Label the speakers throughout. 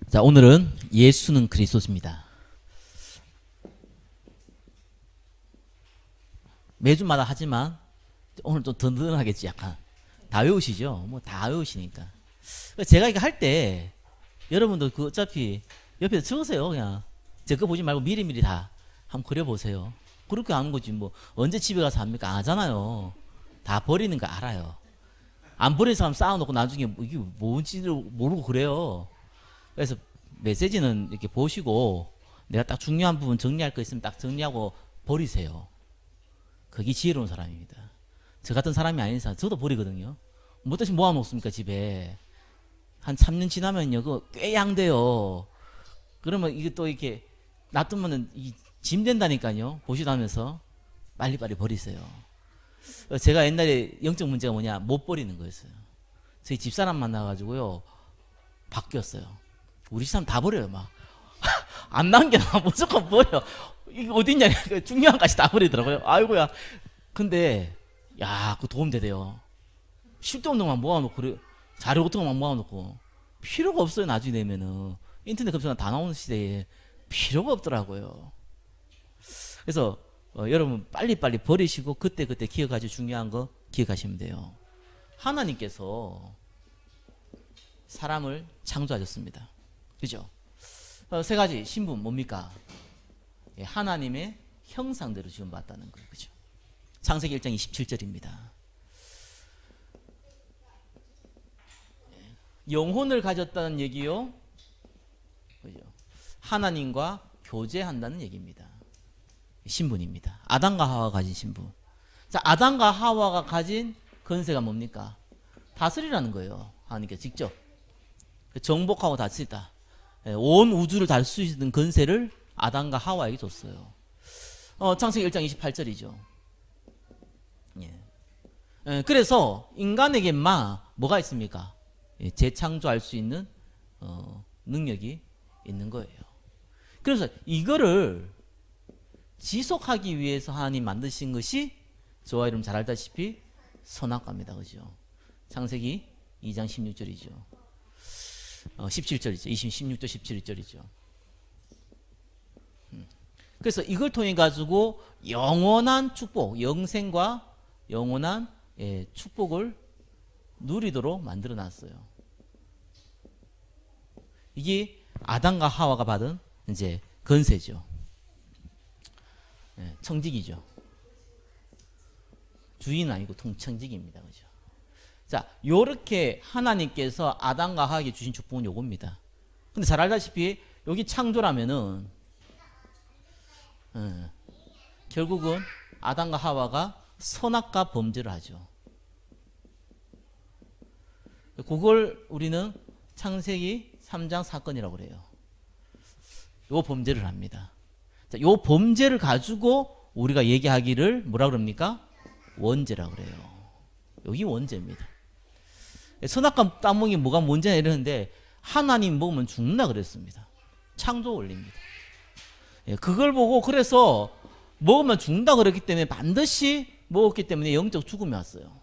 Speaker 1: 자, 오늘은 예수는 그리스도입니다. 매주마다 하지만 오늘 좀 든든하겠지. 약간 다 외우시죠? 뭐 다 외우시니까. 제가 이거 할 때 여러분도 그 어차피 옆에서 적으세요. 그냥 제 거 보지 말고 미리미리 다 한번 그려보세요. 그렇게 하는 거지. 뭐 언제 집에 가서 합니까? 안 하잖아요. 다 버리는 거 알아요. 안 버린 사람 쌓아놓고 나중에 이게 뭔지를 모르고 그래요. 그래서 메시지는 이렇게 보시고 내가 딱 중요한 부분 정리할 거 있으면 딱 정리하고 버리세요. 그게 지혜로운 사람입니다. 저 같은 사람이 아닌 사람, 저도 버리거든요. 뭐 뜻이 모아놓습니까, 집에. 한 3년 지나면요, 그거 꽤 양돼요. 그러면 이게 또 이렇게 놔두면은 짐 된다니까요. 보시다면서 빨리빨리 버리세요. 제가 옛날에 영적 문제가 뭐냐, 못 버리는 거였어요. 저희 집사람 만나가지고요, 바뀌었어요. 우리 집사람 다 버려요, 막. 안 남겨놔. 무조건 버려. 이게 어딨냐. 중요한 것까지 다 버리더라고요. 아이고야. 근데, 야, 그 도움 되대요. 쉴데 없는 것만 모아놓고, 그래. 자료 같은 것만 모아놓고. 필요가 없어요, 나중에 되면은. 인터넷 검색어 다 나오는 시대에 필요가 없더라고요. 그래서, 여러분, 빨리빨리 버리시고, 그때그때 기억하시고 중요한 거 기억하시면 돼요. 하나님께서 사람을 창조하셨습니다. 그죠? 세 가지 신분 뭡니까? 예, 하나님의 형상대로 지음받았다는 거예요. 그죠? 창세기 1장 27절입니다. 영혼을 가졌다는 얘기요. 그죠? 하나님과 교제한다는 얘기입니다. 신분입니다. 아담과 하와가 가진 신분. 자, 아담과 하와가 가진 건세가 뭡니까? 다스리라는 거예요. 하나님께서 직접. 정복하고 다스리다. 온 우주를 다룰 수 있는 건세를 아담과 하와에게 줬어요. 창세기 1장 28절이죠. 예. 그래서 인간에게만 뭐가 있습니까? 예, 재창조할 수 있는 능력이 있는 거예요. 그래서 이거를 지속하기 위해서 하나님 만드신 것이 저와 여러분 잘 알다시피 선악과입니다. 그죠? 창세기 2장 16절이죠. 17절이죠. 16절 17절이죠. 그래서 이걸 통해 가지고 영원한 축복, 영생과 영원한 축복을 누리도록 만들어 놨어요. 이게 아담과 하와가 받은 이제 건세죠. 청직이죠. 주인은 아니고 통청직입니다. 그죠? 자, 요렇게 하나님께서 아담과 하와에게 주신 축복은 요겁니다. 근데 잘 알다시피 여기 창조라면은 결국은 아담과 하와가 선악과 범죄를 하죠. 그걸 우리는 창세기 3장 사건이라고 그래요. 요 범죄를 합니다. 자, 요 범죄를 가지고 우리가 얘기하기를 뭐라 그럽니까? 원죄라고 그래요. 여기 원죄입니다. 선악과 따먹이 뭐가 문제냐 이러는데 하나님 먹으면 죽는다 그랬습니다. 창조 원리입니다. 그걸 보고 그래서 먹으면 죽는다 그랬기 때문에 반드시 먹었기 때문에 영적 죽음이 왔어요.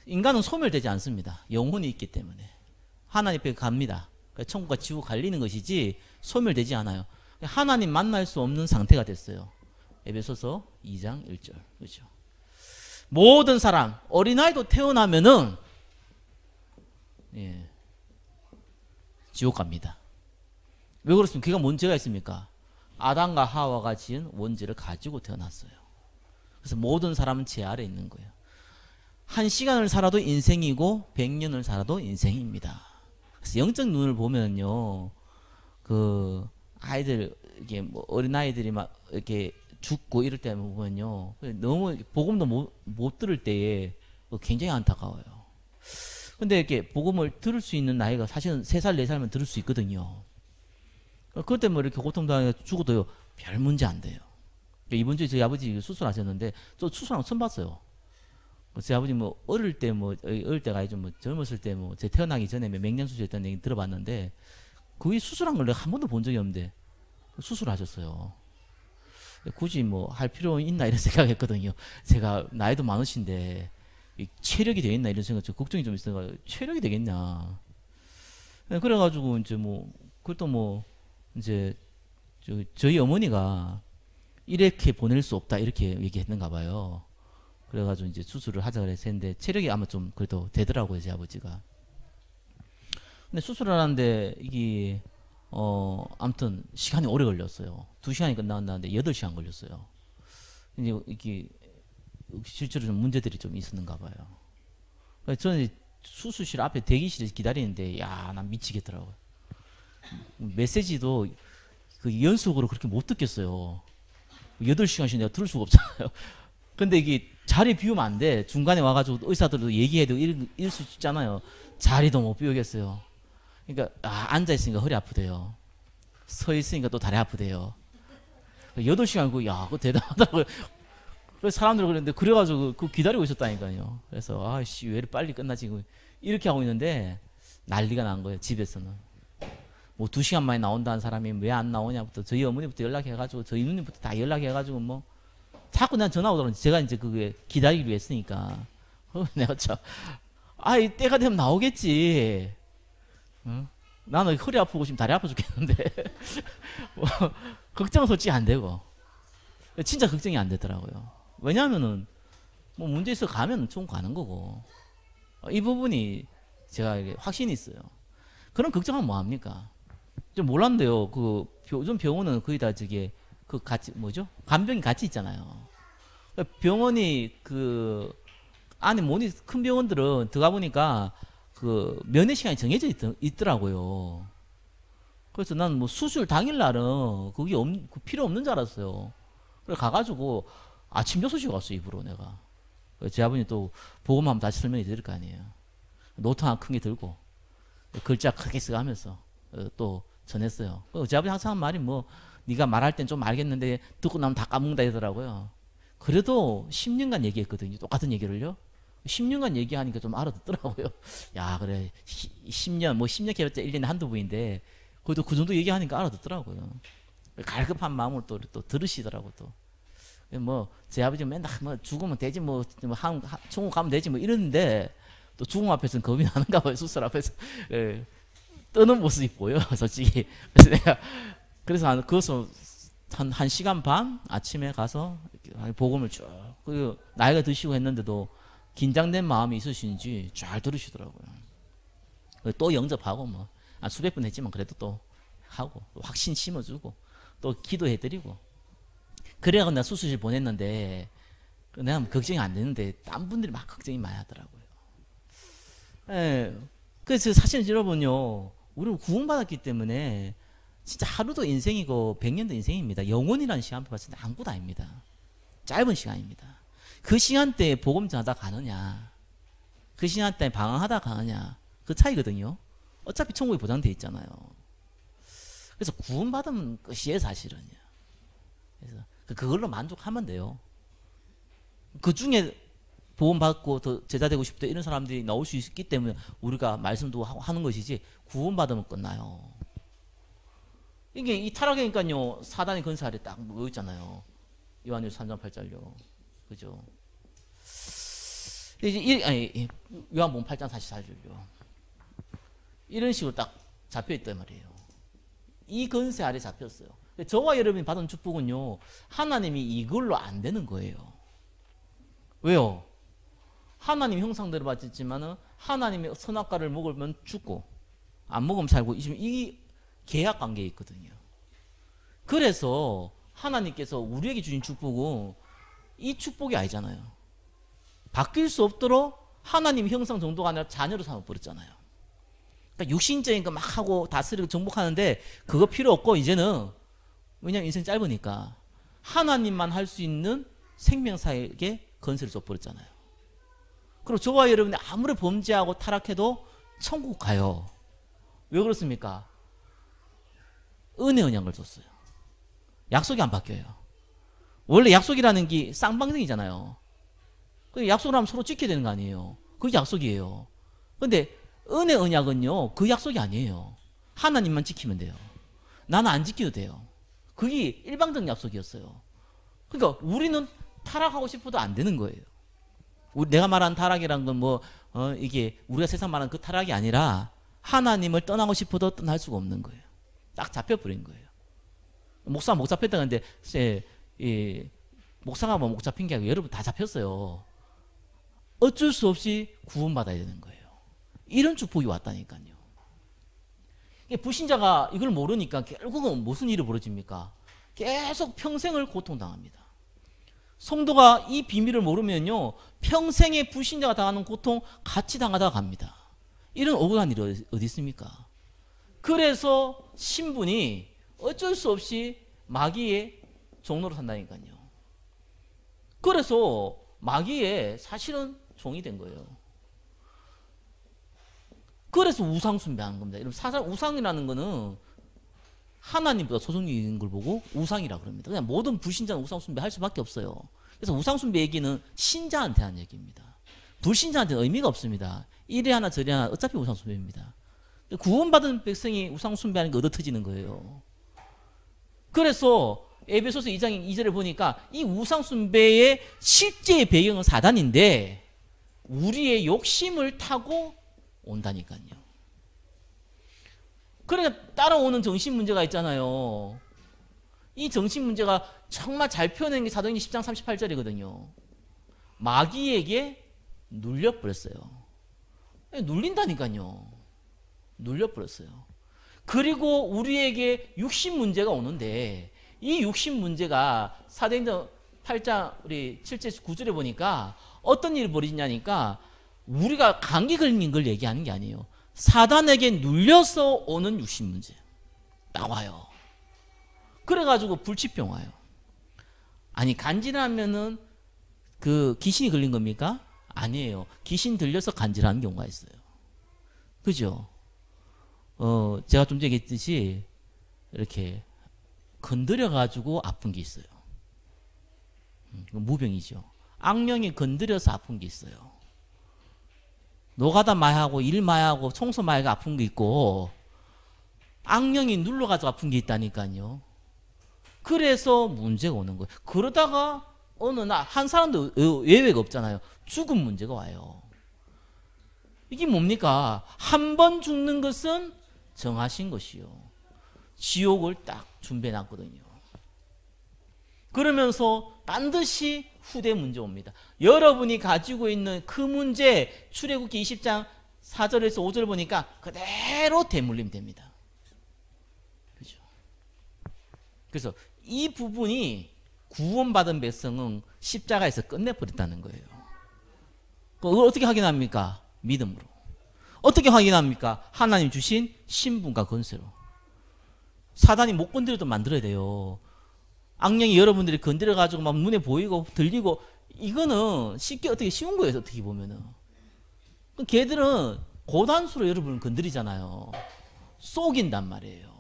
Speaker 1: 인간은 소멸되지 않습니다. 영혼이 있기 때문에. 하나님 앞에 갑니다. 천국과 지옥 갈리는 것이지 소멸되지 않아요. 하나님 만날 수 없는 상태가 됐어요. 에베소서 2장 1절. 그렇죠? 모든 사람, 어린아이도 태어나면은 지옥 갑니다. 왜 그렇습니까? 그가 뭔 죄가 있습니까? 아담과 하와가 지은 원죄를 가지고 태어났어요. 그래서 모든 사람은 죄 아래 있는 거예요. 1시간을 살아도 인생이고 100년을 살아도 인생입니다. 그래서 영적 눈을 보면요, 그 아이들 이게 뭐 어린 아이들이 막 이렇게 죽고 이럴 때 보면요, 너무 복음도 못 들을 때에 굉장히 안타까워요. 근데 이렇게 복음을 들을 수 있는 나이가 사실은 3살, 4살면 들을 수 있거든요. 그것 때문에 이렇게 고통당해 죽어도요, 별 문제 안 돼요. 이번 주에 저희 아버지 수술하셨는데, 저 수술한 거 처음 봤어요. 제 아버지 뭐, 어릴 때가 아니죠. 뭐, 젊었을 때 뭐, 제 태어나기 전에 맹년 수술했다는 얘기 들어봤는데, 거의 수술한 걸 내가 한 번도 본 적이 없는데, 수술하셨어요. 굳이 뭐, 할 필요 있나 이런 생각했거든요. 제가 나이도 많으신데, 체력이 되겠나 이런 생각, 걱정이 좀 있어요. 체력이 되겠냐. 그래가지고 이제 뭐 그것도 뭐 이제 저희 어머니가 이렇게 보낼 수 없다 이렇게 얘기했는가 봐요. 그래가지고 이제 수술을 하자 그래서 했는데 체력이 아마 좀 그래도 되더라고요 제 아버지가. 근데 수술을 하는데 이게 아무튼 시간이 오래 걸렸어요. 2시간이 끝나는데 8시간 걸렸어요. 이제 이게 실제로 좀 문제들이 좀 있었는가 봐요. 그래서 저는 수술실 앞에 대기실에서 기다리는데 야, 난 미치겠더라고요. 메시지도 그 연속으로 그렇게 못 듣겠어요. 8시간씩 내가 들을 수가 없잖아요. 근데 이게 자리 비우면 안 돼. 중간에 와가지고 의사들도 얘기해도 이럴 수 있잖아요. 자리도 못 비우겠어요. 그러니까 앉아있으니까 허리 아프대요. 서 있으니까 또 다리 아프대요. 8시간 야, 그거 대단하더라고요. 그래서 사람들이 그랬는데 그래가지고 그 기다리고 있었다니까요. 그래서 아씨 왜 이렇게 빨리 끝나지 이렇게 하고 있는데 난리가 난 거예요. 집에서는 뭐 2시간 만에 나온다는 사람이 왜 안 나오냐부터 저희 어머니부터 연락해가지고 저희 누님부터 다 연락해가지고 뭐 자꾸 난 전화 오더라고요. 제가 이제 그게 기다리기로 했으니까 내가 참 아이 때가 되면 나오겠지. 응? 나는 허리 아프고 지금 다리 아파 죽겠는데 뭐, 걱정은 솔직히 안 되고 진짜 걱정이 안 되더라고요. 왜냐하면은 뭐 문제 있어 가면 좀 가는 거고 이 부분이 제가 확신이 있어요. 그런 걱정하면 뭐 합니까? 좀 몰랐는데요. 그 요즘 병원은 거의 다 저게 그 같이 뭐죠? 간병이 같이 있잖아요. 병원이 그 안에 모니 큰 병원들은 들어가 보니까 그 면회 시간이 정해져 있더라고요. 그래서 난 뭐 수술 당일 날은 그게 그 필요 없는 줄 알았어요. 그래 가가지고 아침 6시에 갔어 입으로 내가. 제 아버님 또 보고만 하면 다시 설명해 드릴 거 아니에요. 노트 하나 큰 게 들고 글자 크게 써가면서 또 전했어요. 제 아버지 항상 한 말이 뭐 네가 말할 땐 좀 알겠는데 듣고 나면 다 까먹는다 하더라고요. 그래도 10년간 얘기했거든요. 똑같은 얘기를요. 10년간 얘기하니까 좀 알아듣더라고요. 야 그래 10년 뭐 10년 개발자 1년에 한두 번인데 그래도 그 정도 얘기하니까 알아듣더라고요. 갈급한 마음으로 또 들으시더라고 또. 뭐 제 아버지 맨날 뭐 죽으면 되지 뭐 천국 가면 되지 뭐 이러는데 또 죽음 앞에서는 겁이 나는가 봐요. 수술 앞에서 예, 떠는 모습이 보여 솔직히. 그래서 그것을 한 1시간 반 아침에 가서 복음을 쭉 그 나이가 드시고 했는데도 긴장된 마음이 있으신지 잘 들으시더라고요. 또 영접하고 뭐 수백 번 했지만 그래도 또 하고 또 확신 심어주고 또 기도해드리고 그래야 내가 수술실 보냈는데 내가 걱정이 안 되는데 딴 분들이 막 걱정이 많이 하더라고요. 예. 그래서 사실 여러분요 우리는 구원받았기 때문에 진짜 하루도 인생이고 100년도 인생입니다. 영원이라는 시간 봤을 때 아무것도 아닙니다. 짧은 시간입니다. 그 시간대에 복음 전하다 가느냐 그 시간대에 방황하다 가느냐 그 차이거든요. 어차피 천국이 보장되어 있잖아요. 그래서 구원받으면 끝이에요 사실은요. 그래서 그걸로 만족하면 돼요. 그 중에 보험 받고 더 제자 되고 싶다 이런 사람들이 나올 수 있기 때문에 우리가 말씀도 하고 하는 것이지 구원 받으면 끝나요. 이게 이 타락이니까요 사단의 건설 아래 딱 모여 있잖아요. 요한일서 3장 8절요. 그죠? 이제 요한복음 8장 44절요. 이런 식으로 딱 잡혀 있단 말이에요. 이 건세 아래 잡혔어요. 저와 여러분이 받은 축복은요 하나님이 이걸로 안 되는 거예요. 왜요? 하나님 형상대로 받았지만은 하나님의 선악과를 먹으면 죽고 안 먹으면 살고 이 계약 관계에 있거든요. 그래서 하나님께서 우리에게 주신 축복은 이 축복이 아니잖아요. 바뀔 수 없도록 하나님 형상 정도가 아니라 자녀로 삼아버렸잖아요. 그러니까 육신적인 거 막 하고 다스리고 정복하는데 그거 필요 없고 이제는 왜냐면 인생 짧으니까 하나님만 할 수 있는 생명사에게 건설을 줘버렸잖아요. 그리고 저와 여러분이 아무리 범죄하고 타락해도 천국 가요. 왜 그렇습니까? 은혜 언약을 줬어요. 약속이 안 바뀌어요. 원래 약속이라는 게 쌍방정이잖아요. 그 약속을 하면 서로 지켜야 되는 거 아니에요. 그게 약속이에요. 근데 은혜 언약은요 그 약속이 아니에요. 하나님만 지키면 돼요. 나는 안 지켜도 돼요. 그게 일방적 약속이었어요. 그러니까 우리는 타락하고 싶어도 안 되는 거예요. 내가 말한 타락이란 건 뭐 이게 우리가 세상 말하는 그 타락이 아니라 하나님을 떠나고 싶어도 떠날 수가 없는 거예요. 딱 잡혀버린 거예요. 목사가 목 잡혔다는데 목사가 목 잡힌 게 아니고 여러분 다 잡혔어요. 어쩔 수 없이 구원받아야 되는 거예요. 이런 축복이 왔다니까요. 불신자가 이걸 모르니까 결국은 무슨 일이 벌어집니까? 계속 평생을 고통당합니다. 성도가 이 비밀을 모르면요, 평생의 불신자가 당하는 고통 같이 당하다가 갑니다. 이런 억울한 일이 어디 있습니까? 그래서 신분이 어쩔 수 없이 마귀의 종로로 산다니까요. 그래서 마귀의 사실은 종이 된 거예요. 그래서 우상 숭배하는 겁니다. 여러분, 우상이라는 거는 하나님보다 소중한 걸 보고 우상이라 그럽니다. 그냥 모든 불신자는 우상 숭배할 수밖에 없어요. 그래서 우상 숭배 얘기는 신자한테 하는 얘기입니다. 불신자한테는 의미가 없습니다. 이래 하나 저래 하나 어차피 우상 숭배입니다. 구원받은 백성이 우상 숭배하는 게 얻어터지는 거예요. 그래서 에베소서 2장 2절에 보니까 이 우상 숭배의 실제의 배경은 사단인데 우리의 욕심을 타고 온다니까요. 그러니까 따라오는 정신 문제가 있잖아요. 이 정신 문제가 정말 잘 표현한 게 사도행전 10장 38절이거든요. 마귀에게 눌려버렸어요. 눌린다니까요. 눌려버렸어요. 그리고 우리에게 육신 문제가 오는데 이 육신 문제가 사도행전 8장 우리 7절 9절에 보니까 어떤 일이 벌어지냐니까 우리가 감기 걸린 걸 얘기하는 게 아니에요. 사단에게 눌려서 오는 육신 문제 나와요. 그래가지고 불치병 와요. 아니 간질하면은 그 귀신이 걸린 겁니까? 아니에요. 귀신 들려서 간질하는 경우가 있어요. 그죠? 제가 좀 전에 얘기했듯이 이렇게 건드려가지고 아픈 게 있어요. 무병이죠. 악령이 건드려서 아픈 게 있어요. 노가다 마약하고 일 마약하고 청소 마약이 아픈 게 있고 악령이 눌러가지고 아픈 게 있다니까요. 그래서 문제가 오는 거예요. 그러다가 어느 날 한 사람도 예외가 없잖아요. 죽은 문제가 와요. 이게 뭡니까? 한 번 죽는 것은 정하신 것이요. 지옥을 딱 준비해놨거든요. 그러면서 반드시 후대 문제 옵니다. 여러분이 가지고 있는 그 문제 출애굽기 20장 4절에서 5절 보니까 그대로 대물림 됩니다. 그죠? 그래서 이 부분이 구원받은 백성은 십자가에서 끝내버렸다는 거예요. 그걸 어떻게 확인합니까? 믿음으로. 어떻게 확인합니까? 하나님 주신 신분과 권세로. 사단이 못 건드려도 만들어야 돼요. 악령이 여러분들이 건드려가지고 막 눈에 보이고 들리고 이거는 쉽게 어떻게 쉬운 거예요. 어떻게 보면은. 걔들은 고단수로 여러분을 건드리잖아요. 속인단 말이에요.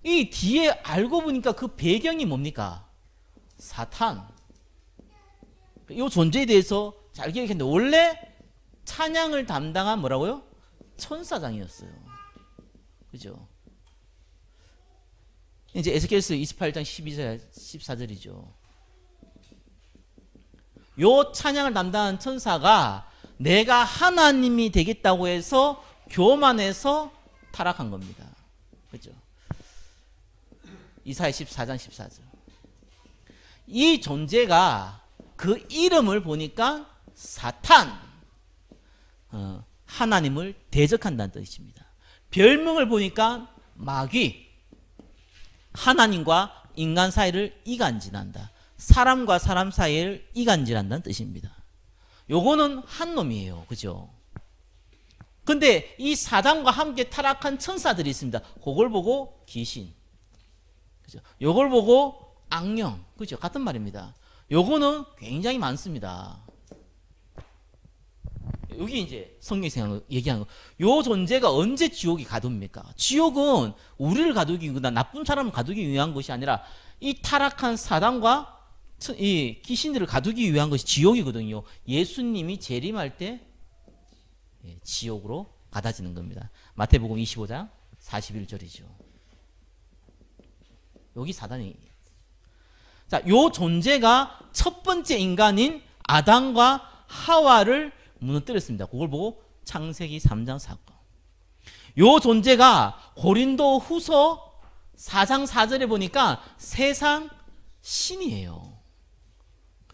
Speaker 1: 이 뒤에 알고 보니까 그 배경이 뭡니까? 사탄. 이 존재에 대해서 잘 기억했는데 원래 찬양을 담당한 뭐라고요? 천사장이었어요. 그죠? 이제 에스겔서 28장 12절 14절이죠. 요 찬양을 담당한 천사가 내가 하나님이 되겠다고 해서 교만해서 타락한 겁니다. 그죠? 이사야 14장 14절. 이 존재가 그 이름을 보니까 사탄, 하나님을 대적한다는 뜻입니다. 별명을 보니까 마귀, 하나님과 인간 사이를 이간질한다. 사람과 사람 사이를 이간질한다는 뜻입니다. 요거는 한 놈이에요. 그죠? 근데 이 사단과 함께 타락한 천사들이 있습니다. 그걸 보고 귀신. 그죠? 요걸 보고 악령. 그죠? 같은 말입니다. 요거는 굉장히 많습니다. 여기 이제 성경에서 얘기하는 거. 요 존재가 언제 지옥이 가둡니까? 지옥은 우리를 가두기 위한, 나쁜 사람을 가두기 위한 것이 아니라 이 타락한 사단과 이 귀신들을 가두기 위한 것이 지옥이거든요. 예수님이 재림할 때 지옥으로 가다지는 겁니다. 마태복음 25장 41절이죠. 여기 사단이. 자, 요 존재가 첫 번째 인간인 아담과 하와를 무너뜨렸습니다. 그걸 보고 창세기 3장 사건. 요 존재가 고린도 후서 4장 4절에 보니까 세상 신이에요.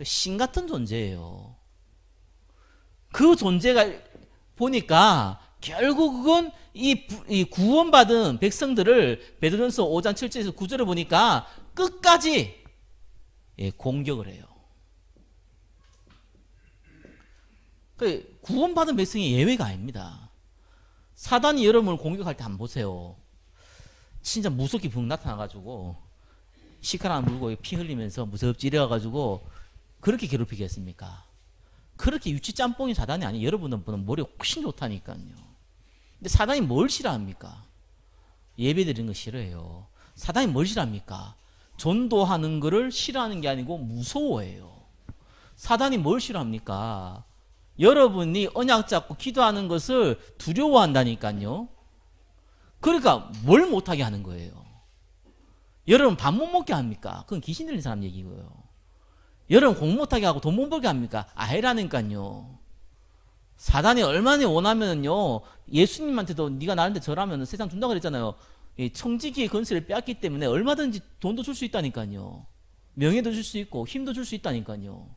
Speaker 1: 신 같은 존재예요. 그 존재가 보니까 결국은 이 구원받은 백성들을 베드로전서 5장 7절에서 9절을 보니까 끝까지 공격을 해요. 구원받은 백성이 예외가 아닙니다. 사단이 여러분을 공격할 때 한번 보세요. 진짜 무섭게 붕 나타나가지고 시카라 물고 피 흘리면서 무섭지 이래가지고 그렇게 괴롭히겠습니까? 그렇게 유치 짬뽕이 사단이 아니에요. 여러분은 머리가 훨씬 좋다니까요. 근데 사단이 뭘 싫어합니까? 예배 드리는 거 싫어해요. 사단이 뭘 싫어합니까? 전도하는 거를 싫어하는 게 아니고 무서워해요. 사단이 뭘 싫어합니까? 여러분이 언약 잡고 기도하는 것을 두려워한다니까요. 그러니까 뭘 못하게 하는 거예요. 여러분 밥 못 먹게 합니까? 그건 귀신 들린 사람 얘기고요. 여러분 공 못하게 하고 돈 못 벌게 합니까? 해라니까요. 사단이 얼마나 원하면요, 예수님한테도 네가 나한테 절하면 세상 준다고 그랬잖아요. 청지기의 건설을 빼앗기 때문에 얼마든지 돈도 줄 수 있다니까요. 명예도 줄 수 있고 힘도 줄 수 있다니까요.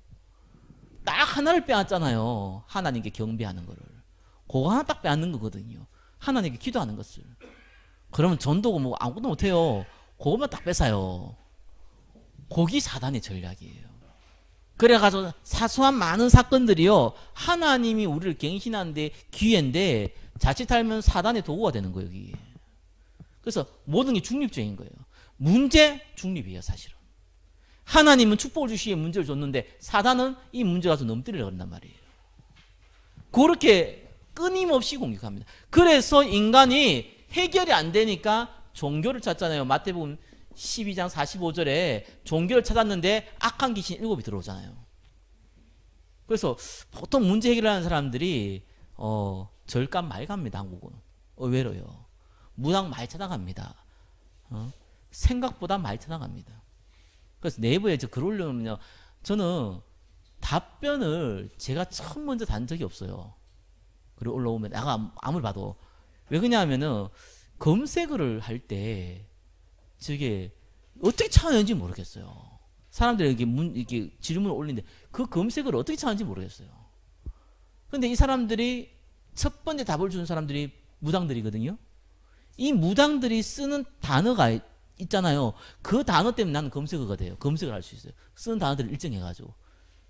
Speaker 1: 딱 하나를 빼앗잖아요. 하나님께 경배하는 거를. 그거 하나 딱 빼앗는 거거든요. 하나님께 기도하는 것을. 그러면 전도고 뭐 아무것도 못해요. 그것만 딱 뺏어요. 거기 사단의 전략이에요. 그래가지고 사소한 많은 사건들이요, 하나님이 우리를 갱신하는데 기회인데 자칫하면 사단의 도구가 되는 거예요. 여기. 그래서 모든 게 중립적인 거예요. 문제 중립이에요. 사실은 하나님은 축복을 주시기에 문제를 줬는데 사단은 이 문제 가서 넘뜨리려고 한단 말이에요. 그렇게 끊임없이 공격합니다. 그래서 인간이 해결이 안 되니까 종교를 찾잖아요. 마태복음 12장 45절에 종교를 찾았는데 악한 귀신 7이 들어오잖아요. 그래서 보통 문제 해결하는 사람들이 절감 많이 갑니다. 한국은. 의외로요. 문학 많이 찾아갑니다. 생각보다 많이 찾아갑니다. 그래서 네이버에 글 올려놓으면요, 저는 답변을 제가 처음 먼저 단 적이 없어요. 그리고 올라오면 내가 아무리 봐도. 왜 그러냐면은 검색을 할 때 저게 어떻게 찾아내는지 모르겠어요. 사람들이 이렇게 질문을 올리는데 그 검색을 어떻게 찾는지 모르겠어요. 근데 이 사람들이 첫 번째 답을 주는 사람들이 무당들이거든요. 이 무당들이 쓰는 단어가 있잖아요. 그 단어 때문에 나는 검색어가 돼요. 검색을 할 수 있어요. 쓰는 단어들을 일정해가지고.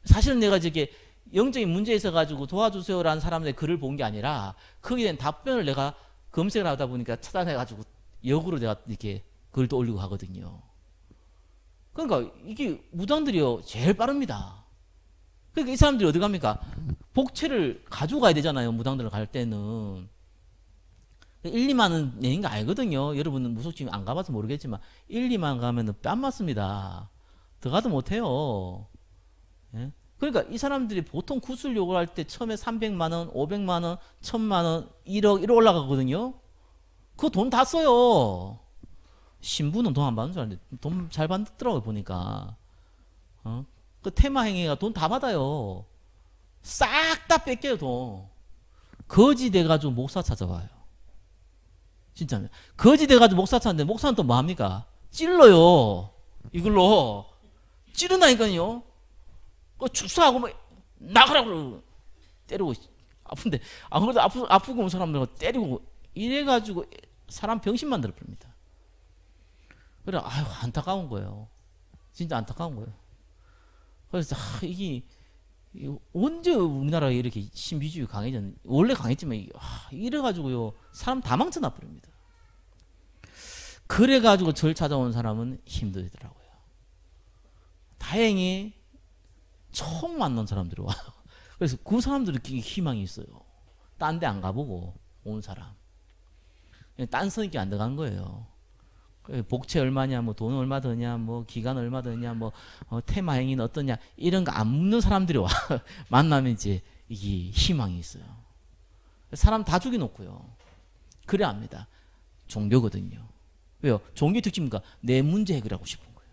Speaker 1: 사실은 내가 저게 영적인 문제 있어가지고 도와주세요라는 사람들의 글을 본 게 아니라 거기에 대한 답변을 내가 검색을 하다 보니까 찾아내가지고 역으로 내가 이렇게 글도 올리고 하거든요. 그러니까 이게 무당들이요 제일 빠릅니다. 그러니까 이 사람들이 어디 갑니까? 복채를 가지고 가야 되잖아요. 무당들을 갈 때는 1, 2만 원 내는 거 알거든요. 여러분은 무속집 안 가봐서 모르겠지만 1, 2만 원 가면은 뺨 맞습니다. 들어가도 못해요. 예? 그러니까 이 사람들이 보통 구슬 요구를 할 때 처음에 300만 원, 500만 원, 1000만 원, 1억 이렇게 올라가거든요. 그거 돈 다 써요. 신부는 돈 안 받는 줄 알았는데 돈 잘 받더라고요. 보니까 그 테마행위가 돈 다 받아요. 싹 다 뺏겨요. 돈 거지 돼가지고 목사 찾아와요. 진짜 거지 돼가지고 목사 찾는데 목사는 또 뭐합니까? 찔러요. 이걸로 찌른다니까요. 그 축사하고 뭐 나가라고 때리고, 아픈데 아무래도 아프고 온 사람들 때리고 이래가지고 사람 병신 만들어 버립니다. 그래, 아유 안타까운 거예요. 진짜 안타까운 거예요. 그래서 이게 언제 우리나라가 이렇게 신비주의 강해졌는지. 원래 강했지만 이래가지고요 사람 다 망쳐놔 버립니다. 그래가지고 절 찾아온 사람은 힘들더라고요. 다행히 처음 만난 사람들이 와요. 그래서 그 사람들은 희망이 있어요. 딴 데 안 가보고 온 사람. 딴선있게 안 들어간 거예요. 복채 얼마냐, 뭐 돈 얼마 드냐, 뭐 기간 얼마 드냐, 뭐 테마 행위는 어떠냐, 이런 거 안 묻는 사람들이 와. 만나면 이제 이게 희망이 있어요. 사람 다 죽여놓고요. 그래야 합니다. 종교거든요. 왜요? 종교 특징입니까? 내 문제 해결하고 싶은 거예요.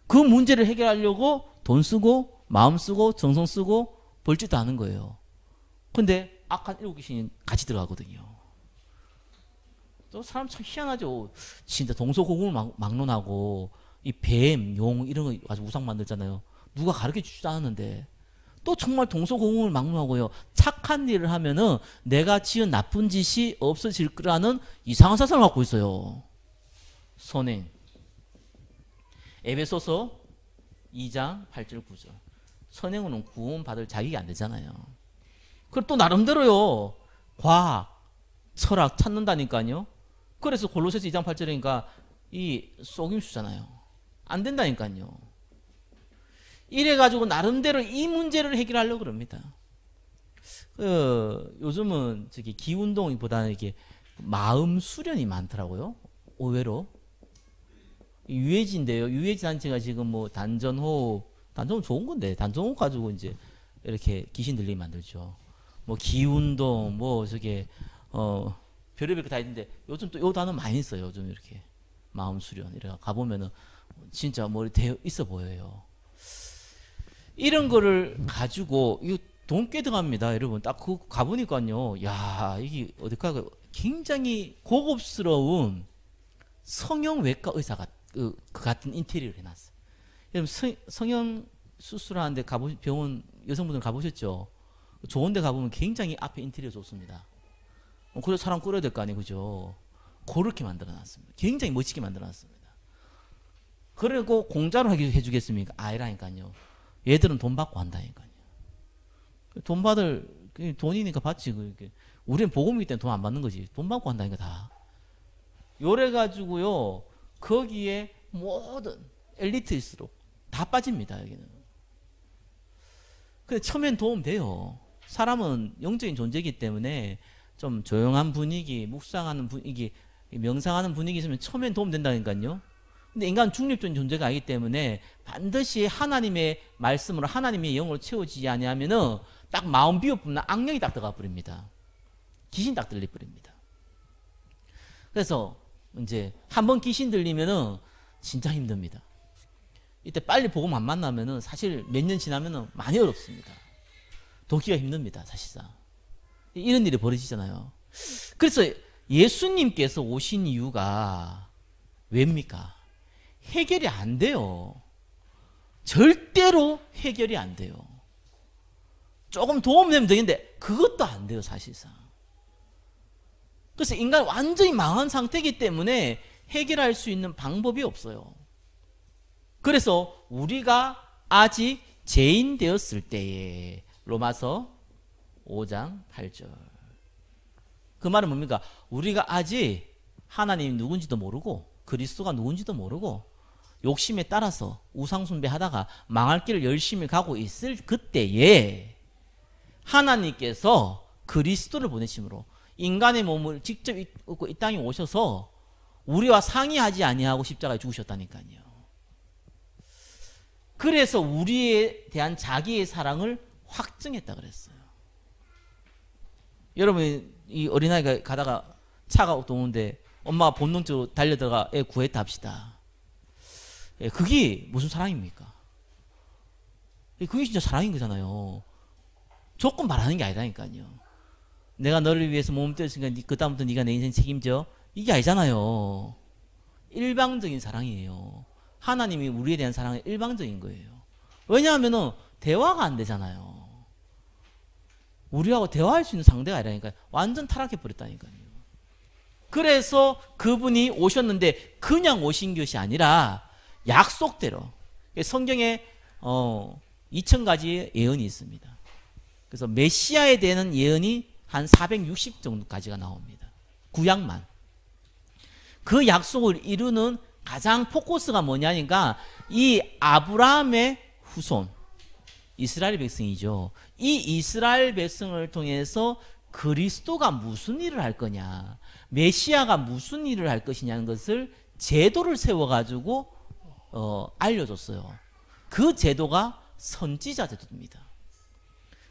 Speaker 1: 그 문제를 해결하려고 돈 쓰고 마음 쓰고 정성 쓰고 벌짓도 하는 거예요. 근데 악한 7귀신이 같이 들어가거든요. 또 사람 참 희한하죠. 진짜 동서고금을 막론하고 이 뱀, 용 이런 거 가지고 우상 만들잖아요. 누가 가르쳐 주지도 않았는데 또 정말 동서고금을 막론하고요. 착한 일을 하면은 내가 지은 나쁜 짓이 없어질 거라는 이상한 사상을 갖고 있어요. 선행. 에베소서 2장 8절 9절. 선행으로는 구원받을 자격이 안 되잖아요. 그리고 또 나름대로요. 과학, 철학 찾는다니까요. 그래서 골로새서 2장 8절이니까 이 속임수잖아요. 안 된다니까요. 이래가지고 나름대로 이 문제를 해결하려고 그럽니다. 요즘은 저기 기운동보다는 이게 마음 수련이 많더라고요. 의외로. 유해지인데요. 유해지 단체가 지금 뭐 단전호흡 좋은 건데 단전호흡 가지고 이제 이렇게 귀신 들리게 만들죠. 뭐 기운동 뭐 저게 별의별 거 다 있는데 요즘 또 요 단어 많이 써요. 요즘 이렇게 마음 수련 이래 가보면은 진짜 머리 되어 있어 보여요. 이런 거를 가지고 이거 돈 꽤 들어갑니다. 여러분 딱 그 가보니까요. 야 이게 어디까 굉장히 고급스러운 성형외과 의사가 그 같은 인테리어를 해놨어요. 여러분 성형 수술하는데 병원 여성분들 가보셨죠? 좋은데 가보면 굉장히 앞에 인테리어 좋습니다. 그래서 사람 끌어야 될 거 아니에요, 그죠? 그렇게 만들어놨습니다. 굉장히 멋지게 만들어놨습니다. 그리고 공짜로 해주겠습니까? 아니라니까요. 얘들은 돈 받고 한다니까요. 돈 받을 돈이니까 받지. 우리는 복음이기 때문에 돈 안 받는 거지. 돈 받고 한다니까 다. 요래 가지고요. 거기에 모든 엘리트일수록 다 빠집니다. 여기는. 근데 처음엔 도움 돼요. 사람은 영적인 존재이기 때문에 좀 조용한 분위기, 묵상하는 분위기, 명상하는 분위기 있으면 처음엔 도움 된다니까요. 근데 인간 중립적인 존재가 아니기 때문에 반드시 하나님의 말씀으로 하나님의 영으로 채워지지 아니하면은 딱 마음 비워뿐나 악령이 딱 들어가 버립니다. 귀신 딱 들려 버립니다. 그래서 이제 한번 귀신 들리면은 진짜 힘듭니다. 이때 빨리 복음 안 만나면은 사실 몇 년 지나면은 많이 어렵습니다. 돕기가 힘듭니다, 사실상. 이런 일이 벌어지잖아요. 그래서 예수님께서 오신 이유가 왜입니까? 해결이 안 돼요. 절대로 해결이 안 돼요. 조금 도움되면 되겠는데 그것도 안 돼요, 사실상. 그래서 인간이 완전히 망한 상태이기 때문에 해결할 수 있는 방법이 없어요. 그래서 우리가 아직 죄인 되었을 때에 로마서 5장 8절. 그 말은 뭡니까? 우리가 아직 하나님이 누군지도 모르고 그리스도가 누군지도 모르고 욕심에 따라서 우상숭배하다가 망할 길을 열심히 가고 있을 그때에 하나님께서 그리스도를 보내심으로 인간의 몸을 직접 입고 이 땅에 오셔서 우리와 상의하지 아니하고 십자가에 죽으셨다니까요. 그래서 우리에 대한 자기의 사랑을 확증했다 그랬어요. 여러분 이 어린아이가 가다가 차가 오는데 엄마가 본능적으로 달려들어가 애 구했다 합시다. 그게 무슨 사랑입니까? 그게 진짜 사랑인 거잖아요. 조건 말하는 게 아니라니까요. 내가 너를 위해서 몸을 떼었으니까 그다음부터 네가 내 인생 책임져. 이게 아니잖아요. 일방적인 사랑이에요. 하나님이 우리에 대한 사랑은 일방적인 거예요. 왜냐하면 대화가 안 되잖아요. 우리하고 대화할 수 있는 상대가 아니라니까요. 완전 타락해 버렸다니까요. 그래서 그분이 오셨는데 그냥 오신 것이 아니라 약속대로. 성경에 2000가지의 예언이 있습니다. 그래서 메시아에 대한 예언이 한 460 정도까지가 나옵니다. 구약만. 그 약속을 이루는 가장 포커스가 뭐냐니까 이 아브라함의 후손 이스라엘 백성이죠. 이 이스라엘 백성을 통해서 그리스도가 무슨 일을 할 거냐, 메시아가 무슨 일을 할 것이냐는 것을 제도를 세워가지고 알려줬어요. 그 제도가 선지자 제도입니다.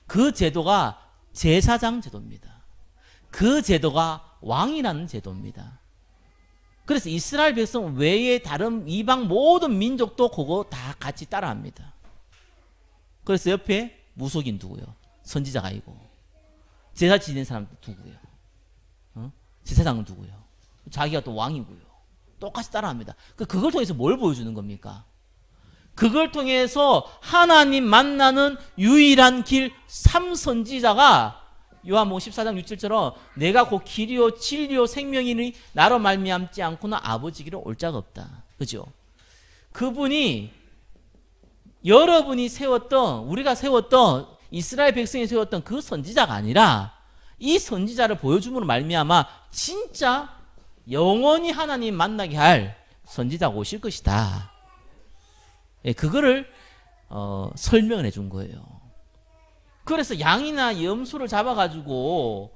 Speaker 1: 그 제도가 제사장 제도입니다. 그 제도가 왕이라는 제도입니다. 그래서 이스라엘 백성 외에 다른 이방 모든 민족도 그거 다 같이 따라합니다. 그래서 옆에 무속인 누구요? 선지자가 아니고. 제사 지낸 사람 누구예요? 제사장은 누구예요? 자기가 또 왕이고요. 똑같이 따라합니다. 그걸 통해서 뭘 보여주는 겁니까? 그걸 통해서 하나님 만나는 유일한 길 삼선지자가 요한복음 14장 6절처럼 내가 곧 길이요 진리요 생명이니 나로 말미암지 않고는 아버지께로 올 자가 없다. 그죠? 그분이 여러분이 세웠던 우리가 세웠던 이스라엘 백성이 세웠던 그 선지자가 아니라 이 선지자를 보여줌으로 말미암아 진짜 영원히 하나님 만나게 할 선지자가 오실 것이다. 예, 그거를 설명을 해준 거예요. 그래서 양이나 염소를 잡아가지고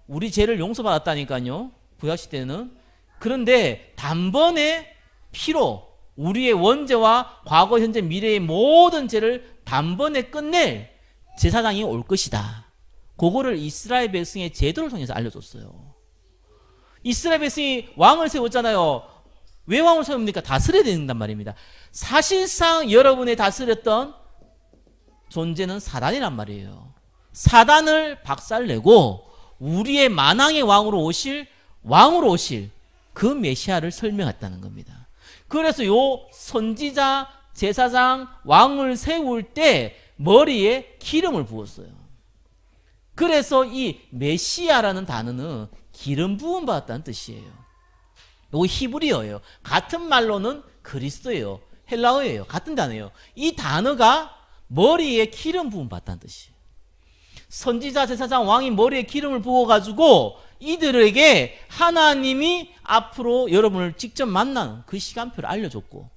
Speaker 1: 우리 죄를 용서받았다니까요. 구약시대는. 그런데 단번에 피로 우리의 원죄와 과거, 현재, 미래의 모든 죄를 단번에 끝낼 제사장이 올 것이다. 그거를 이스라엘 백성의 제도를 통해서 알려줬어요. 이스라엘 백성이 왕을 세웠잖아요. 왜 왕을 세웁니까? 다스려야 된단 말입니다. 사실상 여러분의 다스렸던 존재는 사단이란 말이에요. 사단을 박살내고 우리의 만왕의 왕으로 오실 그 메시아를 설명했다는 겁니다. 그래서 요 선지자, 제사장, 왕을 세울 때 머리에 기름을 부었어요. 그래서 이 메시아라는 단어는 기름 부음 받았다는 뜻이에요. 요 히브리어예요. 같은 말로는 그리스도예요. 헬라어예요. 같은 단어예요. 이 단어가 머리에 기름 부음 받았다는 뜻이에요. 선지자, 제사장, 왕이 머리에 기름을 부어가지고 이들에게 하나님이 앞으로 여러분을 직접 만나는 그 시간표를 알려줬고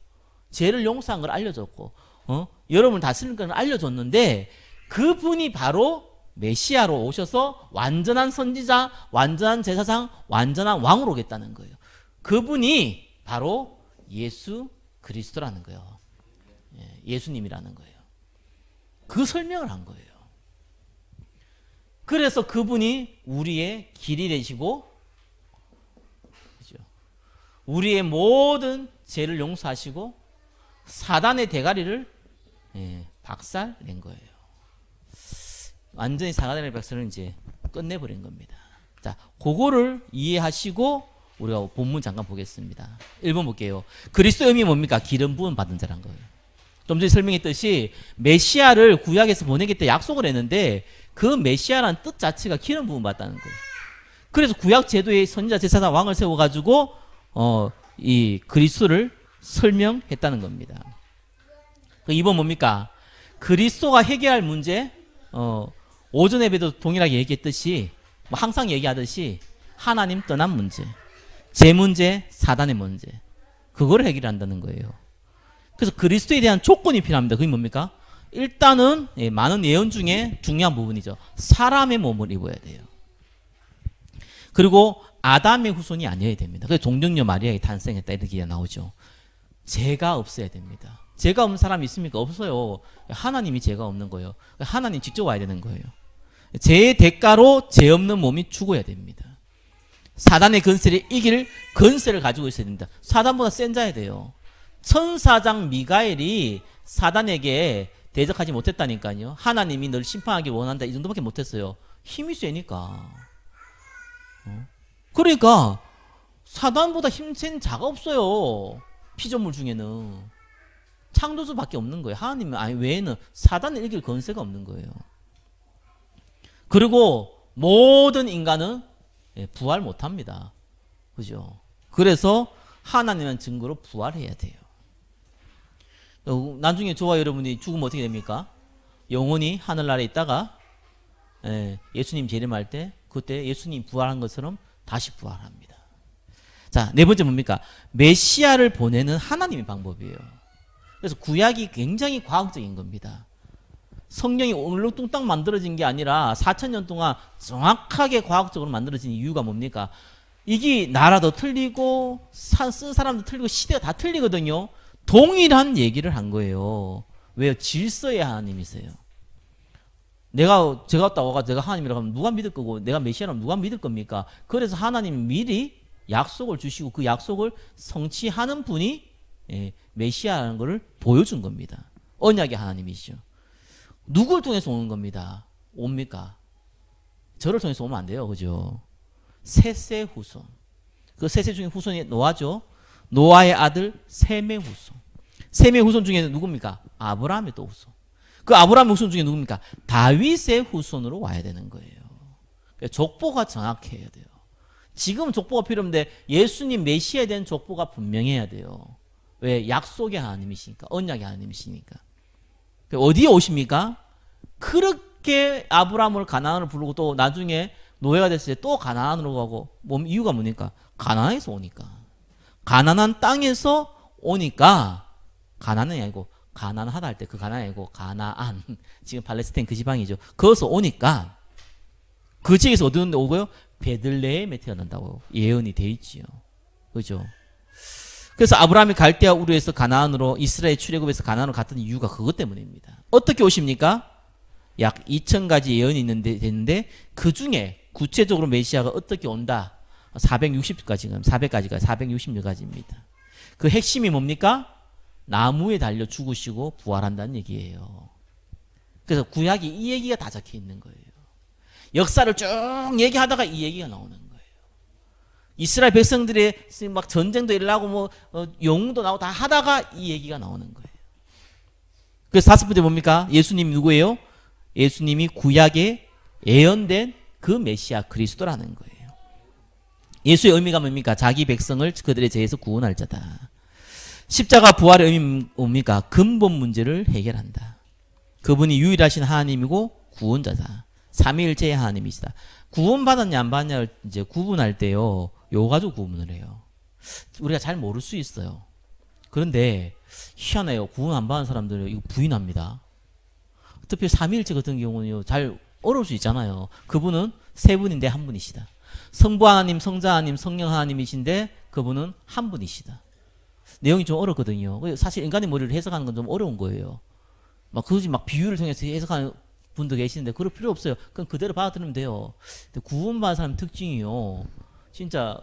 Speaker 1: 죄를 용서한 걸 알려줬고 여러분을 다스리는 걸 알려줬는데 그분이 바로 메시아로 오셔서 완전한 선지자, 완전한 제사장, 완전한 왕으로 오겠다는 거예요. 그분이 바로 예수 그리스도라는 거예요. 예수님이라는 거예요. 그 설명을 한 거예요. 그래서 그분이 우리의 길이 되시고 그죠? 우리의 모든 죄를 용서하시고 사단의 대가리를 박살낸 거예요. 완전히 사단의 박살을 이제 끝내버린 겁니다. 자, 그거를 이해하시고 우리가 본문 잠깐 보겠습니다. 1번 볼게요. 그리스도의 의미 뭡니까? 기름 부음 받은 자란 거예요. 좀 전에 설명했듯이 메시아를 구약에서 보내겠다 약속을 했는데 그 메시아라는 뜻 자체가 기름 부음 받다는 거예요. 그래서 구약 제도의 선지자, 제사장, 왕을 세워가지고 이 그리스도를 설명했다는 겁니다. 2번 뭡니까? 그리스도가 해결할 문제, 오전 예배도 동일하게 얘기했듯이 뭐 항상 얘기하듯이 하나님 떠난 문제, 제 문제, 사단의 문제, 그거를 해결한다는 거예요. 그래서 그리스도에 대한 조건이 필요합니다. 그게 뭡니까? 일단은 많은 예언 중에 중요한 부분이죠. 사람의 몸을 입어야 돼요. 그리고 아담의 후손이 아니어야 됩니다. 그래서 동정녀 마리아가 탄생했다 이렇게 얘기가 나오죠. 죄가 없어야 됩니다. 죄가 없는 사람이 있습니까? 없어요. 하나님이 죄가 없는 거예요. 하나님 직접 와야 되는 거예요. 죄의 대가로 죄 없는 몸이 죽어야 됩니다. 사단의 건세를 이길 건세를 가지고 있어야 됩니다. 사단보다 센 자야 돼요. 천사장 미가엘이 사단에게 대적하지 못했다니까요. 하나님이 널 심판하기 원한다 이 정도밖에 못했어요. 힘이 세니까. 그러니까 사단보다 힘센 자가 없어요. 피조물 중에는 창조주밖에 없는 거예요. 하나님 외에는 사단을 이길 건세가 없는 거예요. 그리고 모든 인간은 부활 못합니다. 그죠? 그래서 하나님의 증거로 부활해야 돼요. 나중에 저와 여러분이 죽으면 어떻게 됩니까? 영원히 하늘나라에 있다가 예수님 재림할 때 그때 예수님 부활한 것처럼 다시 부활합니다. 자, 네 번째 뭡니까? 메시아를 보내는 하나님의 방법이에요. 그래서 구약이 굉장히 과학적인 겁니다. 성경이 얼렁뚱땅 만들어진 게 아니라 4,000년 동안 정확하게 과학적으로 만들어진 이유가 뭡니까? 이게 나라도 틀리고 쓴 사람도 틀리고 시대가 다 틀리거든요. 동일한 얘기를 한 거예요. 왜요? 질서의 하나님이세요. 제가 갔다 와가 내가 하나님이라고 하면 누가 믿을 거고 내가 메시아라면 누가 믿을 겁니까? 그래서 하나님이 미리 약속을 주시고 그 약속을 성취하는 분이 메시아라는 것을 보여준 겁니다. 언약의 하나님이시죠. 누굴 통해서 오는 겁니다. 옵니까? 저를 통해서 오면 안 돼요. 그죠? 셋의 후손. 그 셋의 중에 후손이 노아죠. 노아의 아들 셈의 후손. 셈의 후손 중에는 누굽니까? 아브라함의 또 후손. 그 아브라함의 후손 중에 누굽니까? 다윗의 후손으로 와야 되는 거예요. 그러니까 족보가 정확해야 돼요. 지금 족보가 필요 없는데 예수님 메시아에 대한 족보가 분명해야 돼요. 왜? 약속의 하나님이시니까. 언약의 하나님이시니까. 어디에 오십니까? 그렇게 아브라함을 가나안으로 부르고 또 나중에 노예가 됐을 때 또 가나안으로 가고 이유가 뭡니까? 가나안에서 오니까. 가나안 땅에서 오니까 가나안이 아니고 가난하다 할 때 그 가나안이 아니고 가나안. 지금 팔레스타인 그 지방이죠. 거기서 오니까 그 지역에서 어디 오고요? 베들레헴에 태어난다고 예언이 돼 있지요. 그죠? 그래서 아브라함이 갈대아 우르에서 가나안으로 이스라엘 출애굽에서 가나안으로 갔던 이유가 그것 때문입니다. 어떻게 오십니까? 약 2000가지 예언이 있는데 그 중에 구체적으로 메시아가 어떻게 온다? 460가지가 400가지가 460가지입니다. 그 핵심이 뭡니까? 나무에 달려 죽으시고 부활한다는 얘기예요. 그래서 구약이 이 얘기가 다 적혀 있는 거예요. 역사를 쭉 얘기하다가 이 얘기가 나오는 거예요. 이스라엘 백성들의 막 전쟁도 일어나고 뭐 영웅도 나오고 다 하다가 이 얘기가 나오는 거예요. 그래서 다섯 번째 뭡니까? 예수님이 누구예요? 예수님이 구약에 예언된 그 메시아 그리스도라는 거예요. 예수의 의미가 뭡니까? 자기 백성을 그들의 죄에서 구원할 자다. 십자가 부활의 의미는 뭡니까? 근본 문제를 해결한다. 그분이 유일하신 하나님이고 구원자다. 삼위일체의 하나님이시다. 구원받았냐 안 받았냐를 이제 구분할 때요. 요 가지고 구분을 해요. 우리가 잘 모를 수 있어요. 그런데 희한해요. 구원 안 받은 사람들은 이거 부인합니다. 특히 삼위일체 같은 경우는요. 잘 어려울 수 있잖아요. 그분은 세 분인데 한 분이시다. 성부 하나님, 성자 하나님, 성령 하나님이신데 그분은 한 분이시다. 내용이 좀 어렵거든요. 사실 인간의 머리를 해석하는 건 좀 어려운 거예요. 막 굳이 막 비유를 통해서 해석하는 분도 계시는데 그럴 필요 없어요. 그냥 그대로 받아들이면 돼요. 근데 구원받은 사람 특징이요. 진짜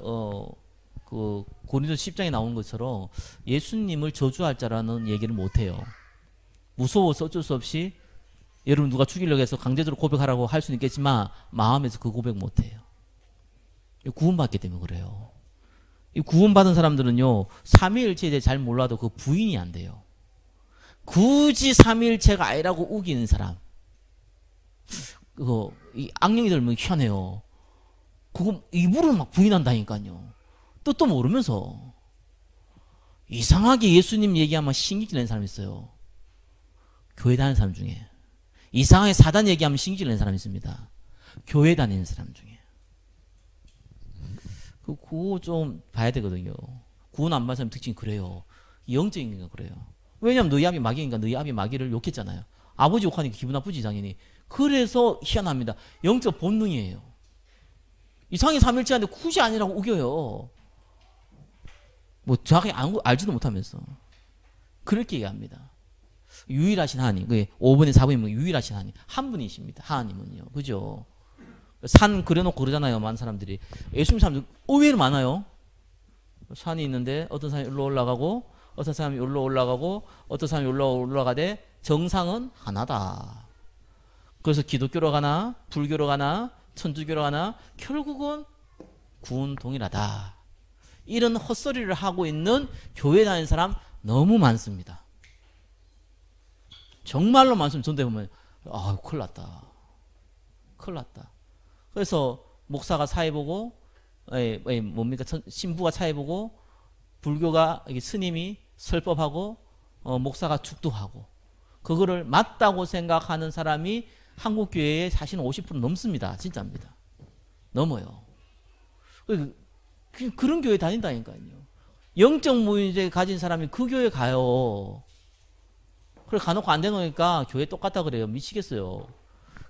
Speaker 1: 그 고린도 10장에 나온 것처럼 예수님을 저주할 자라는 얘기를 못 해요. 무서워서 어쩔 수 없이 여러분 누가 죽이려고 해서 강제적으로 고백하라고 할 수는 있겠지만 마음에서 그 고백 못 해요. 구원받기 때문에 그래요. 이 구원받은 사람들은요. 삼위일체에 대해 잘 몰라도 그 부인이 안 돼요. 굳이 삼위일체가 아니라고 우기는 사람. 그거 이 악령이 들면 희한해요. 그거 입으로 막 부인한다니까요. 뜻도 모르면서 이상하게 예수님 얘기하면 신기질 내는 사람이 있어요. 교회 다니는 사람 중에. 이상하게 사단 얘기하면 신기질 내는 사람이 있습니다. 교회 다니는 사람 중에. 그거 좀 봐야 되거든요. 구원 안 받은 사람 특징이 그래요. 영적인 게 그래요. 왜냐면 너희 아비 마귀니까 너희 아비 마귀를 욕했잖아요. 아버지 욕하니까 기분 나쁘지 당연히. 그래서 희한합니다. 영적 본능이에요. 이상하게 삼일체한테 굳이 아니라고 우겨요. 뭐 정확히 알지도 못하면서. 그렇게 얘기합니다. 유일하신 하나님. 5번에 4번이면 유일하신 하나님. 한 분이십니다. 하나님은요. 그죠? 산 그려놓고 그러잖아요. 많은 사람들이. 예수님 사람들 의외로 많아요. 산이 있는데 어떤 사람이 여기로 올라가고 어떤 사람이 여기로 올라가고 어떤 사람이 여기로 올라가되 정상은 하나다. 그래서 기독교로 가나 불교로 가나 천주교로 가나 결국은 구원 동일하다. 이런 헛소리를 하고 있는 교회 다니는 사람 너무 많습니다. 정말로 많습니다. 전대 보면 아 큰일 났다. 큰일 났다. 그래서 목사가 사회보고 뭡니까 신부가 사회보고 불교가 스님이 설법하고 목사가 축도하고 그거를 맞다고 생각하는 사람이 한국 교회의 사실은 50% 넘습니다. 진짜입니다. 넘어요. 그런 교회 다닌다니까요. 영적 무의제 가진 사람이 그 교회 가요. 그래 가놓고 안 되놓으니까 교회 똑같다 그래요. 미치겠어요.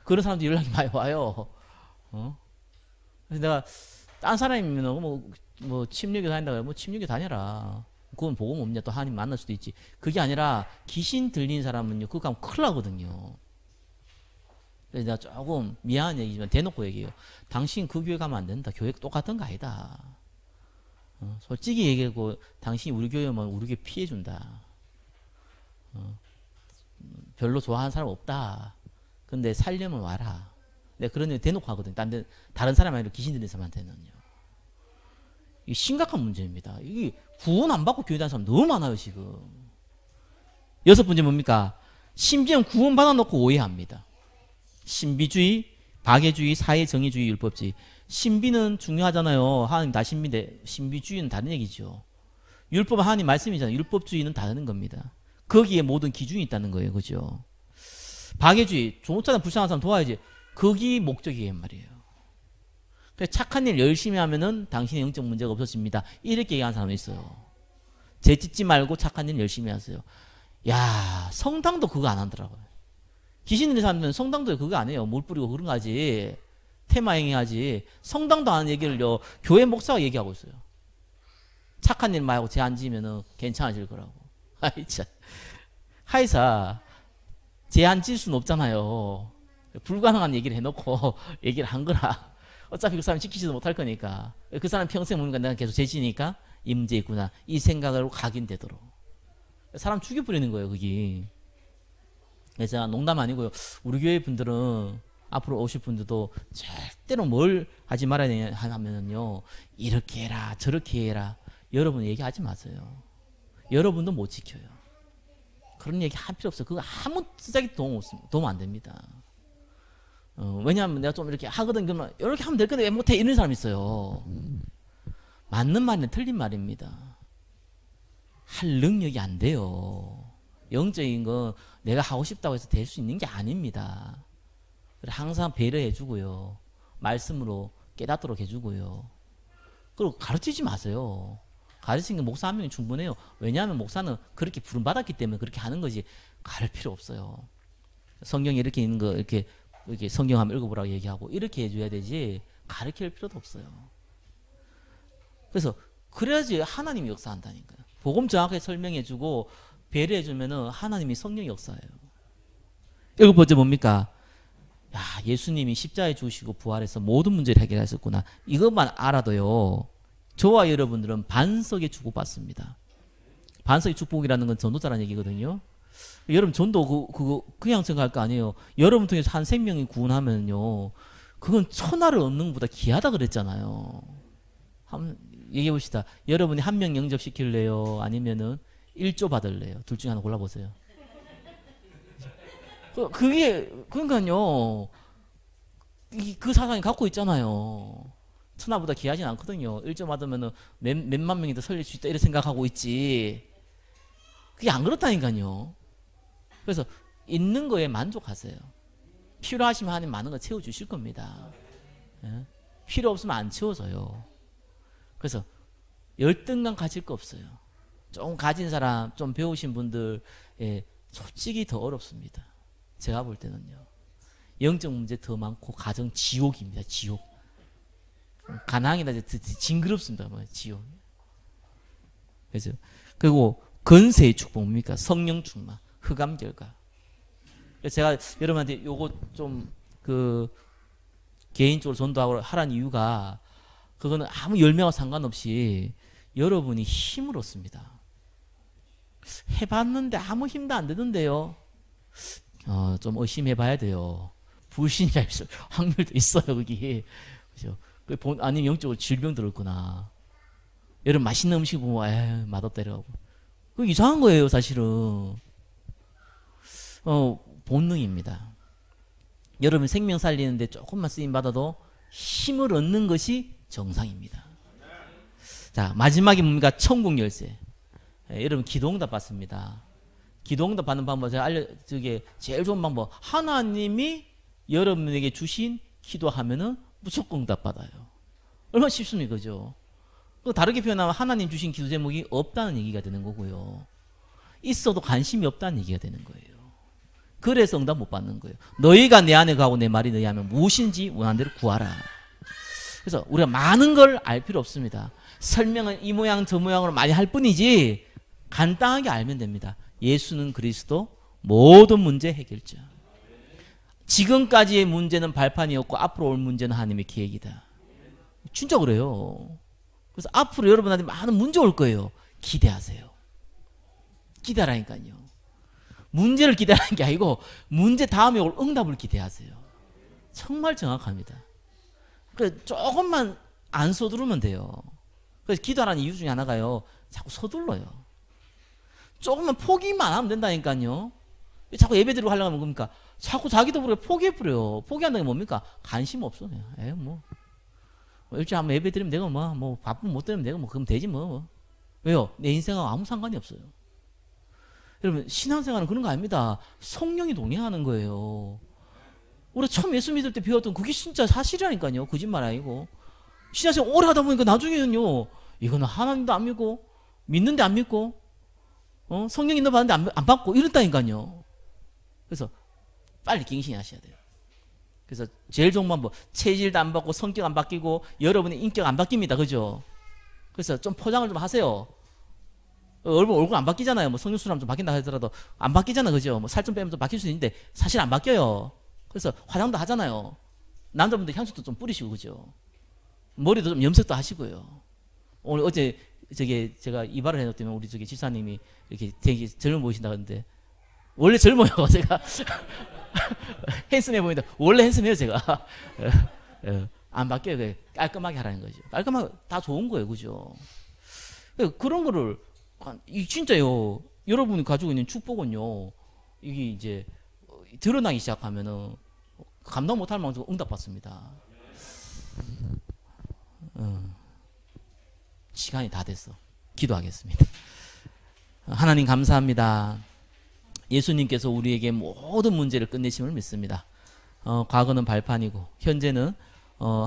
Speaker 1: 그런 사람들 연락이 많이 와요. 그래서 내가 딴 사람이면 뭐 침례교 다닌다고 해요. 뭐 침례교 다녀라. 그건 복음 없냐 또 하나님 만날 수도 있지. 그게 아니라 귀신 들린 사람은요. 그거 가면 큰일 나거든요. 그래서 내가 조금 미안한 얘기지만 대놓고 얘기해요. 당신 그 교회 가면 안 된다. 교회 똑같은 거 아니다. 솔직히 얘기하고 당신이 우리 교회면 우리 교회 피해준다. 별로 좋아하는 사람 없다. 근데 살려면 와라. 내가 그런 얘기 대놓고 하거든요. 다른 사람 아니라 귀신 들린 사람한테는요. 이 심각한 문제입니다. 이게 구원 안 받고 교회 다니는 사람 너무 많아요 지금. 6번째 뭡니까? 심지어 구원 받아놓고 오해합니다. 신비주의, 박애주의, 사회정의주의, 율법주의. 신비는 중요하잖아요. 하나님 다 신비인데 신비주의는 다른 얘기죠. 율법은 하나님 말씀이잖아요. 율법주의는 다른 겁니다. 거기에 모든 기준이 있다는 거예요. 그죠? 박애주의, 좋잖아. 불쌍한 사람 도와야지. 거기 목적이에요 말이에요. 그래서 착한 일 열심히 하면은 당신의 영적 문제가 없어집니다. 이렇게 얘기하는 사람이 있어요. 죄 짓지 말고 착한 일 열심히 하세요. 야, 성당도 그거 안 하더라고요. 귀신 들린 사람들은 성당도 그거 안 해요. 물 뿌리고 그런 거 하지. 테마 행위하지. 성당도 안 하는 얘기를요. 교회 목사가 얘기하고 있어요. 착한 일만 하고 죄 안 지으면은 괜찮아질 거라고. 아이 참. 하이사 죄 안 지을 수는 없잖아요. 불가능한 얘기를 해놓고 얘기를 한 거라. 어차피 그 사람 지키지도 못할 거니까. 그 사람 평생 보니까 내가 계속 죄 지니까 이 문제 있구나. 이 생각으로 각인되도록. 사람 죽여버리는 거예요, 그게. 그래서 농담 아니고요. 우리 교회 분들은 앞으로 오실 분들도 절대로 뭘 하지 말아야 하냐면요. 이렇게 해라, 저렇게 해라. 여러분 얘기하지 마세요. 여러분도 못 지켜요. 그런 얘기 할 필요 없어요. 그거 아무 쓰자기 도움 안 됩니다. 왜냐하면 내가 좀 이렇게 하거든. 그러면 이렇게 하면 될 건데 왜 못해? 이런 사람 있어요. 맞는 말은 틀린 말입니다. 할 능력이 안 돼요. 영적인 건 내가 하고 싶다고 해서 될 수 있는 게 아닙니다. 항상 배려해 주고요. 말씀으로 깨닫도록 해주고요. 그리고 가르치지 마세요. 가르치는 게 목사 한 명이 충분해요. 왜냐하면 목사는 그렇게 부름받았기 때문에 그렇게 하는 거지 가를 필요 없어요. 성경에 이렇게 있는 거 이렇게 성경 한번 읽어보라고 얘기하고 이렇게 해줘야 되지 가르칠 필요도 없어요. 그래서 그래야지 하나님이 역사한다니까요. 복음 정확하게 설명해주고 배려해주면은 하나님이 성령이 역사해요. 7번째 뭡니까? 야, 예수님이 십자가에 죽으시고 부활해서 모든 문제를 해결하셨구나. 이것만 알아도요. 저와 여러분들은 반석의 축복받습니다. 반석의 축복이라는 건 전도자라는 얘기거든요. 여러분 전도 그거 그냥 생각할 거 아니에요. 여러분 통해서 한 생명이 구원하면요. 그건 천하를 얻는 것보다 귀하다 그랬잖아요. 한번 얘기해 봅시다. 여러분이 한 명 영접시킬래요? 아니면은 1조 받을래요? 둘 중에 하나 골라보세요. 그러니까요. 그 사상이 갖고 있잖아요. 천하보다 귀하진 않거든요. 1조 받으면은 몇만 명이 더 살릴 수 있다 이렇게 생각하고 있지. 그게 안 그렇다니까요. 그래서 있는 거에 만족하세요. 필요하시면 하나님 많은 거 채워주실 겁니다. 예? 필요 없으면 안 채워져요. 그래서 열등감 가질 거 없어요. 좀 가진 사람, 좀 배우신 분들, 솔직히 더 어렵습니다. 제가 볼 때는요. 영적 문제 더 많고 가정 지옥입니다. 지옥. 가난이다 징그럽습니다. 지옥. 그죠? 그리고 건세의 축복 뭡니까? 성령 충만, 흑암 결과. 제가 여러분한테 요거 좀 개인적으로 전도하고 하라는 이유가 그거는 아무 열매와 상관없이 여러분이 힘을 얻습니다. 해봤는데 아무 힘도 안 되던데요. 좀 의심해봐야 돼요. 불신이랄 확률도 있어요, 거기. 그죠? 아니면 영적으로 질병 들었구나. 여러분 맛있는 음식 보면 맛없다 이러고. 그거 이상한 거예요, 사실은. 본능입니다. 여러분 생명 살리는데 조금만 쓰임 받아도 힘을 얻는 것이 정상입니다. 자, 마지막이 뭡니까? 천국 열쇠. 여러분 기도응답 받습니다. 기도응답 받는 방법 제가 알려주기에 제일 좋은 방법. 하나님이 여러분에게 주신 기도하면은 무조건 응답 받아요. 얼마나 쉽습니까? 그죠? 다르게 표현하면 하나님 주신 기도 제목이 없다는 얘기가 되는 거고요. 있어도 관심이 없다는 얘기가 되는 거예요. 그래서 응답 못 받는 거예요. 너희가 내 안에 가고 내 말이 너희 하면 무엇인지 원하는 대로 구하라. 그래서 우리가 많은 걸 알 필요 없습니다. 설명은 이 모양 저 모양으로 많이 할 뿐이지 간단하게 알면 됩니다. 예수는 그리스도 모든 문제 해결자. 지금까지의 문제는 발판이었고 앞으로 올 문제는 하나님의 계획이다. 진짜 그래요. 그래서 앞으로 여러분한테 많은 문제 올 거예요. 기대하세요. 기대하라니까요. 문제를 기대하는 게 아니고 문제 다음에 올 응답을 기대하세요. 정말 정확합니다. 그 조금만 안 서두르면 돼요. 그래서 기도하라는 이유 중에 하나가요. 자꾸 서둘러요. 조금만 포기만 하면 된다니까요. 자꾸 예배드리고 하려고 하면 뭡니까? 자꾸 자기도 모르게 포기해버려요. 포기한다는 게 뭡니까? 관심 없어. 뭐. 일주일에 한번 예배드리면 되고, 뭐, 바쁘면 못 드리면 되고, 뭐, 그럼 되지, 뭐. 왜요? 내 인생하고 아무 상관이 없어요. 여러분, 신앙생활은 그런 거 아닙니다. 성령이 동행하는 거예요. 우리 처음 예수 믿을 때 배웠던 그게 진짜 사실이라니까요. 거짓말 아니고. 신앙생활 오래 하다 보니까 나중에는요, 이거는 하나님도 안 믿고, 믿는데 안 믿고, 성령 인도 받는데 안 받고, 이랬다니까요. 그래서 빨리 갱신하셔야 돼요. 그래서 제일 좋은 방법, 체질도 안 바뀌고 성격 안 바뀌고 여러분의 인격 안 바뀝니다. 그죠? 그래서 좀 포장을 좀 하세요. 얼굴 안 바뀌잖아요. 뭐 성형수술 좀 바뀐다 하더라도 안 바뀌잖아. 그죠? 뭐 살 좀 빼면 좀 바뀔 수 있는데 사실 안 바뀌어요. 그래서 화장도 하잖아요. 남자분들 향수도 좀 뿌리시고, 그죠? 머리도 좀 염색도 하시고요. 오늘 어제 제가 이발을 해놨더니 우리 집사님이 이렇게 되게 젊어 보이신다 그러는데 원래 젊어요. 제가 핸섬해 보인다. 원래 핸섬해요, 제가. 안 바뀌어요. 깔끔하게 하라는 거죠. 깔끔하게 다 좋은 거예요, 그죠? 그런 거를 진짜요. 여러분이 가지고 있는 축복은요. 이게 이제 드러나기 시작하면은 감당 못할 만큼 응답받습니다. 시간이 다 됐어. 기도하겠습니다. 하나님 감사합니다. 예수님께서 우리에게 모든 문제를 끝내심을 믿습니다. 과거는 발판이고 현재는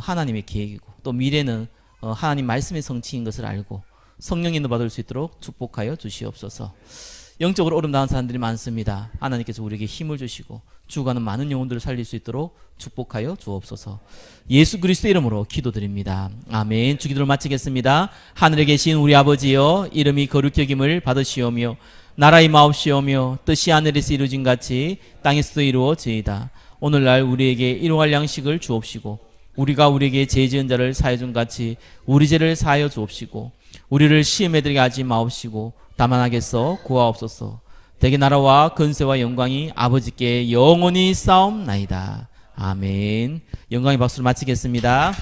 Speaker 1: 하나님의 계획이고 또 미래는 하나님 말씀의 성취인 것을 알고 성령 인도 받을 수 있도록 축복하여 주시옵소서. 영적으로 어려움 당한 사람들이 많습니다. 하나님께서 우리에게 힘을 주시고 죽어가는 많은 영혼들을 살릴 수 있도록 축복하여 주옵소서. 예수 그리스도의 이름으로 기도드립니다. 아멘. 주기도를 마치겠습니다. 하늘에 계신 우리 아버지여, 이름이 거룩히 여김을 받으시오며 나라의 마옵시오며 뜻이 하늘에서 이루어진 같이 땅에서도 이루어지이다. 오늘날 우리에게 일용할 양식을 주옵시고 우리가 우리에게 죄 지은 자를 사하여 준 같이 우리 죄를 사하여 주옵시고 우리를 시험에 들게 하지 마옵시고 다만 하겠어 구하옵소서. 대개 나라와 근세와 영광이 아버지께 영원히 싸움나이다. 아멘. 영광의 박수를 마치겠습니다.